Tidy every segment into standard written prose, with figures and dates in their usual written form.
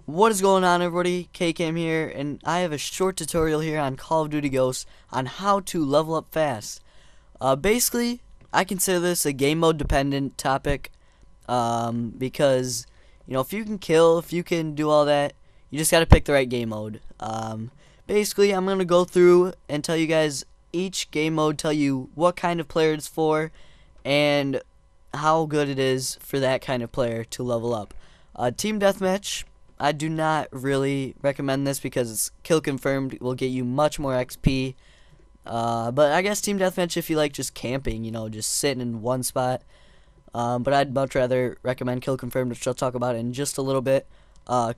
What is going on, everybody? KCam here, and I have a short tutorial here on Call of Duty Ghosts on how to level up fast. Basically, I consider this a game mode dependent topic, because, if you can kill, if you can do all that, you just gotta pick the right game mode. Basically, I'm gonna go through and tell you guys each game mode, tell you what kind of player it's for, and how good it is for that kind of player to level up. Team Deathmatch, I do not really recommend this because it's kill confirmed, will get you much more XP. But I guess Team Deathmatch if you like just camping, just sitting in one spot. But I'd much rather recommend kill confirmed, which I'll talk about in just a little bit.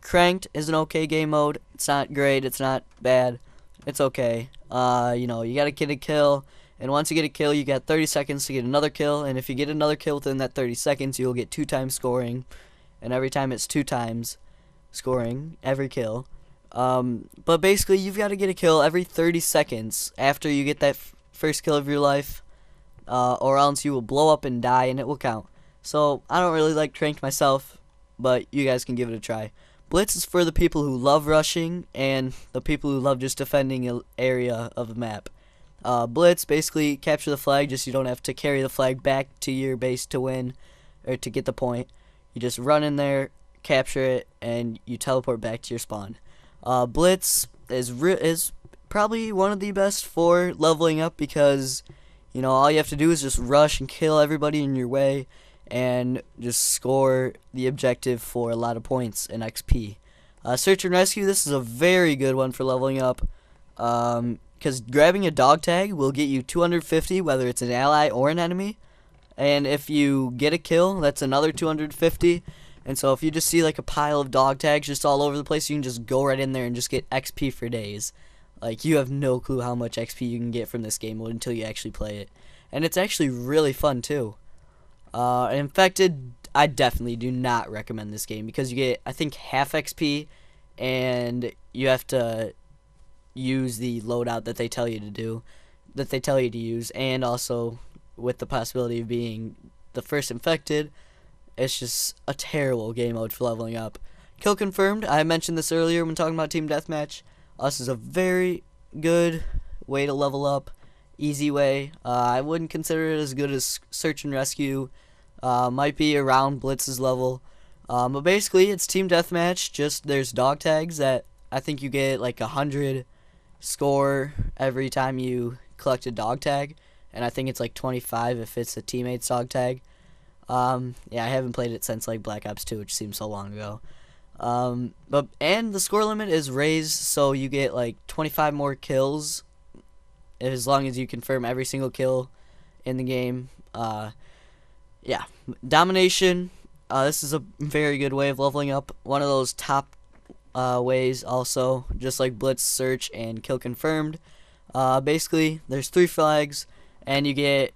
Cranked is an okay game mode. It's not great, it's not bad, it's okay. You gotta get a kill, and once you get a kill, you got 30 seconds to get another kill, and if you get another kill within that 30 seconds, you'll get 2 times scoring, and every time it's 2 times scoring every kill. But basically you've got to get a kill every 30 seconds after you get that first kill of your life, or else you will blow up and die and it will count. So I don't really like cranked myself, but you guys can give it a try. Blitz is for the people who love rushing and the people who love just defending an area of the map. Blitz, basically capture the flag, just you don't have to carry the flag back to your base to win or to get the point. You just run in there, capture it, and you teleport back to your spawn. Blitz is probably one of the best for leveling up because all you have to do is just rush and kill everybody in your way and just score the objective for a lot of points and XP. Search and rescue, this is a very good one for leveling up, because grabbing a dog tag will get you 250 whether it's an ally or an enemy, and if you get a kill, that's another 250. And so if you just see like a pile of dog tags just all over the place, you can just go right in there and just get XP for days. Like, you have no clue how much XP you can get from this game mode until you actually play it. And it's actually really fun too. Infected, I definitely do not recommend this game because you get, I think, half XP, and you have to use the loadout that they tell you to use, and also with the possibility of being the first infected. It's just a terrible game mode for leveling up. Kill confirmed, I mentioned this earlier when talking about Team Deathmatch. This is a very good way to level up, easy way. I wouldn't consider it as good as search and rescue. Might be around Blitz's level. But basically it's Team Deathmatch, just there's dog tags that I think you get like 100 score every time you collect a dog tag, and I think it's like 25 if it's a teammate's dog tag. Yeah, I haven't played it since like Black Ops 2, which seems so long ago. And the score limit is raised, so you get like 25 more kills as long as you confirm every single kill in the game. Yeah, Domination. This is a very good way of leveling up. One of those top ways, also, just like Blitz, Search, and Kill Confirmed. Basically, there's 3 flags, and you get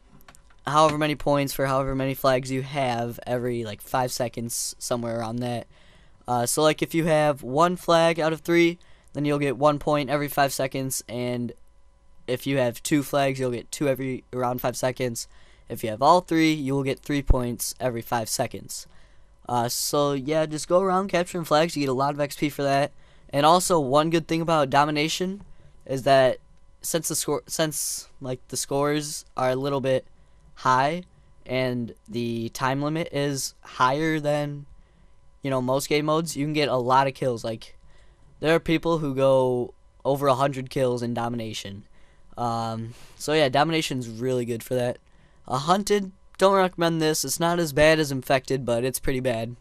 however many points for however many flags you have every like 5 seconds, somewhere around that. So like if you have 1 flag out of 3, then you'll get 1 point every 5 seconds, and if you have 2 flags, you'll get 2 every around 5 seconds. If you have all 3, you will get 3 points every 5 seconds. So yeah, just go around capturing flags. You get a lot of XP for that. And also, one good thing about Domination is that since the scores are a little bit high and the time limit is higher than most game modes, you can get a lot of kills. Like, there are people who go over 100 kills in Domination. So yeah, Domination's really good for that. Hunted, don't recommend this. It's not as bad as Infected, but it's pretty bad.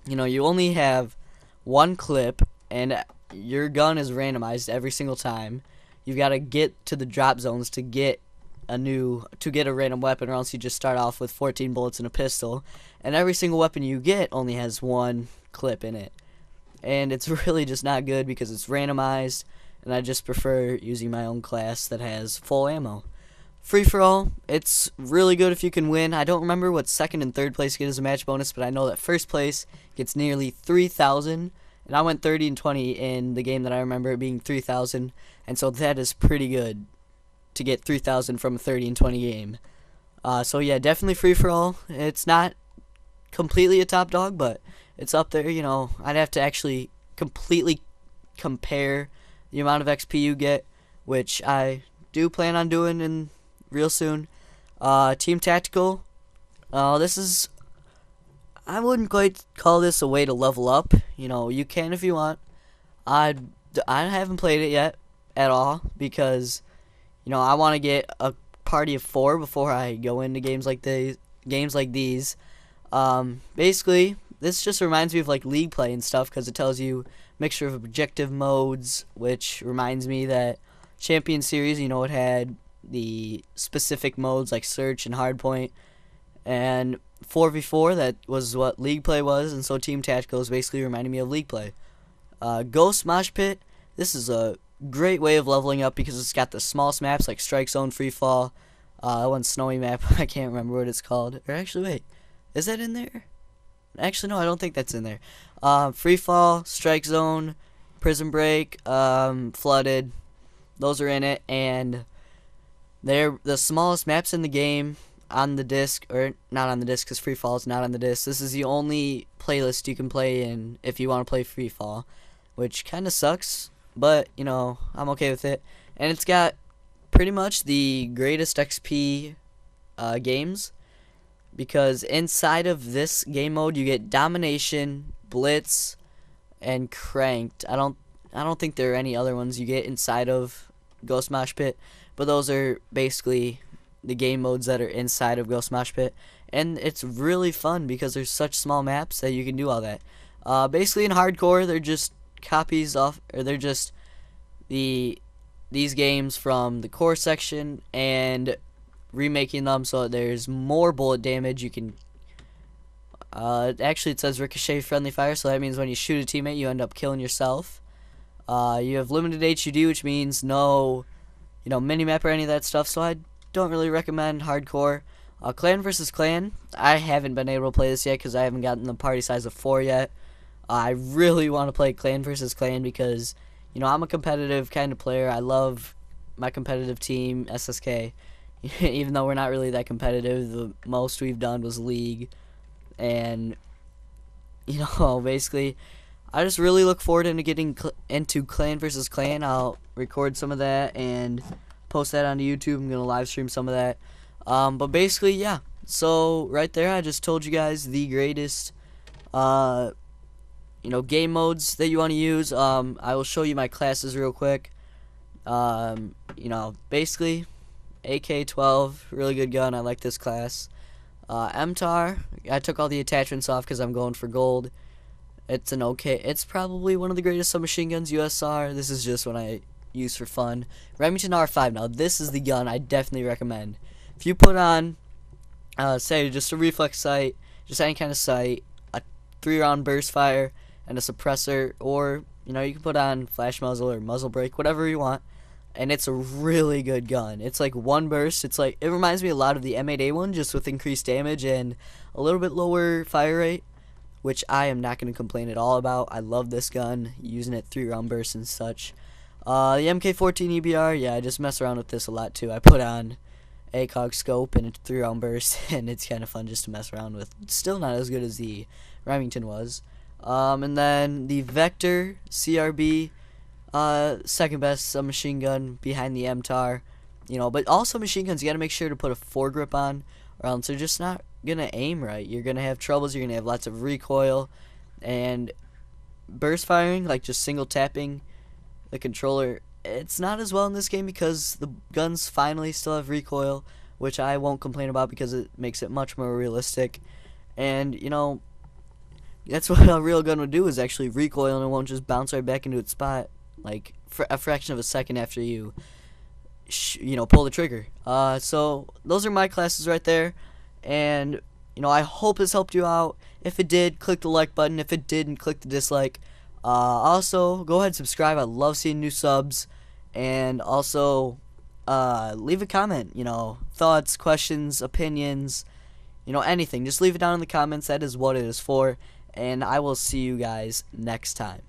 You only have 1 clip, and your gun is randomized every single time. You've got to get to the drop zones to get a random weapon, or else you just start off with 14 bullets and a pistol, and every single weapon you get only has 1 clip in it, and it's really just not good because it's randomized, and I just prefer using my own class that has full ammo. Free for all, it's really good if you can win. I don't remember what 2nd and 3rd place get as a match bonus, but I know that 1st place gets nearly 3,000, and I went 30 and 20 in the game that I remember it being 3,000, and so that is pretty good to get 3,000 from a 30 and 20 game. So yeah, definitely free for all. It's not completely a top dog, but it's up there. I'd have to actually completely compare the amount of XP you get, which I do plan on doing in real soon. Team Tactical. This is, I wouldn't quite call this a way to level up. You know, you can if you want. I haven't played it yet at all because, you know, I want to get a party of 4 before I go into games like these. Basically, this just reminds me of like league play and stuff because it tells you mixture of objective modes, which reminds me that Champion Series, you know, it had the specific modes like search and hardpoint, and 4v4, that was what league play was, and so Team Tactical is basically reminding me of league play. Ghost Mosh Pit, this is a great way of leveling up because it's got the smallest maps like Strike Zone, Free Fall, one snowy map, I can't remember what it's called, or actually wait, is that in there? Actually no, I don't think that's in there. Free Fall, Strike Zone, Prison Break, Flooded, those are in it, and they're the smallest maps in the game on the disc, or not on the disc because Free Fall is not on the disc. This is the only playlist you can play in if you want to play Free Fall, which kind of sucks, but you know, I'm okay with it. And it's got pretty much the greatest XP games, because inside of this game mode you get Domination, Blitz, and Cranked. I don't think there are any other ones you get inside of Ghost Mosh Pit, but those are basically the game modes that are inside of Ghost Mosh Pit, and it's really fun because there's such small maps that you can do all that. Basically in hardcore, they're just copies off, or they're just these games from the core section and remaking them so there's more bullet damage. You can actually, it says ricochet friendly fire, so that means when you shoot a teammate you end up killing yourself. You have limited HUD, which means no, you know, minimap or any of that stuff, so I don't really recommend hardcore. Clan versus clan, I haven't been able to play this yet because I haven't gotten the party size of 4 yet. I really want to play clan versus clan because, you know, I'm a competitive kind of player. I love my competitive team, SSK. Even though we're not really that competitive, the most we've done was league. And, you know, basically, I just really look forward into getting into clan versus clan. I'll record some of that and post that onto YouTube. I'm gonna live stream some of that. But basically, yeah. So right there, I just told you guys the greatest, you know, game modes that you want to use. I will show you my classes real quick. You know, basically, AK-12, really good gun. I like this class. MTAR, I took all the attachments off because I'm going for gold. It's an okay. It's probably one of the greatest submachine guns USR. This is just what I use for fun. Remington R5. Now this is the gun I definitely recommend. If you put on, say just a reflex sight, just any kind of sight, a 3-round burst fire, and a suppressor, or you know, you can put on flash muzzle or muzzle brake, whatever you want, and it's a really good gun. It's like one burst. It's like, it reminds me a lot of the M8A1, just with increased damage and a little bit lower fire rate, which I am not going to complain at all about. I love this gun, using it 3-round bursts and such. The MK14 EBR, yeah, I just mess around with this a lot too. I put on ACOG scope and a 3-round burst, and it's kind of fun just to mess around with. It's still not as good as the Remington was. And then the Vector CRB, second best submachine gun behind the MTAR. You know, but also machine guns, you got to make sure to put a foregrip on, or else they're just not gonna aim right. You're gonna have troubles. You're gonna have lots of recoil, and burst firing, like just single tapping the controller, it's not as well in this game because the guns finally still have recoil, which I won't complain about because it makes it much more realistic. And you know, that's what a real gun would do, is actually recoil, and it won't just bounce right back into its spot like for a fraction of a second after you you know, pull the trigger. So those are my classes right there. And you know, I hope this helped you out. If it did, click the like button. If it didn't, click the dislike. Also, go ahead and subscribe. I love seeing new subs. And also, leave a comment. You know, thoughts, questions, opinions, you know, anything. Just leave it down in the comments. That is what it is for. And I will see you guys next time.